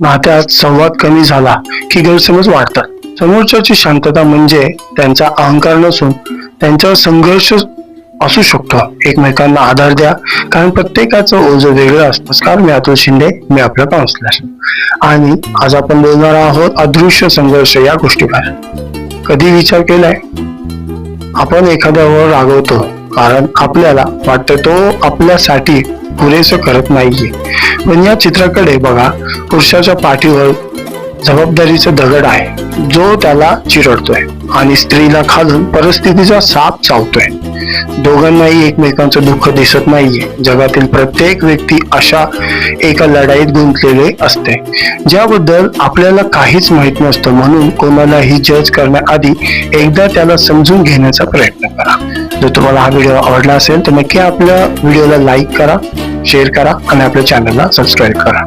नात्यात संवाद कमी झाला की गैरसमज वाढतात। समोरच्याची शांतता म्हणजे त्यांचा अहंकार नसून त्यांच्यावर संघर्ष असू शकतो। एकमेकांना आधार द्या, कारण प्रत्येकाचं ओझं वेगळं असतं। नमस्कार, मी अतुल शिंदे, मी आपला काउन्सिलर, आणि आज आपण बोलणार आहोत अदृश्य संघर्ष या गोष्टीवर। कधी विचार केलाय, आपण एखाद्यावर रागवतो कारण आपल्याला वाटतं तो आपल्यासाठी पुरेसं करत नाहीये, पण या चित्राकडे बघा। पुरुषाच्या पाठीवर जबाबदारीचा दगड आहे जो त्याला चिरडतोय, आणि स्त्रीला खालून परिस्थितीचा साप चावतोय। दोघांनाही एकमेकांचं दुःख दिसत नाहीये। जगातील प्रत्येक व्यक्ती अशा एका लढाईत गुंतलेले असते ज्याबद्दल आपल्याला काहीच माहित नसतं। म्हणून कोणालाही जज करण्याआधी एकदा त्याला समजून घेण्याचा प्रयत्न करा। जर तुम्हाला हा व्हिडिओ आवडला असेल तर नक्की आपल्या व्हिडिओला लाईक करा, शेअर करा आणि आपल्या चॅनलला सबस्क्राईब करा।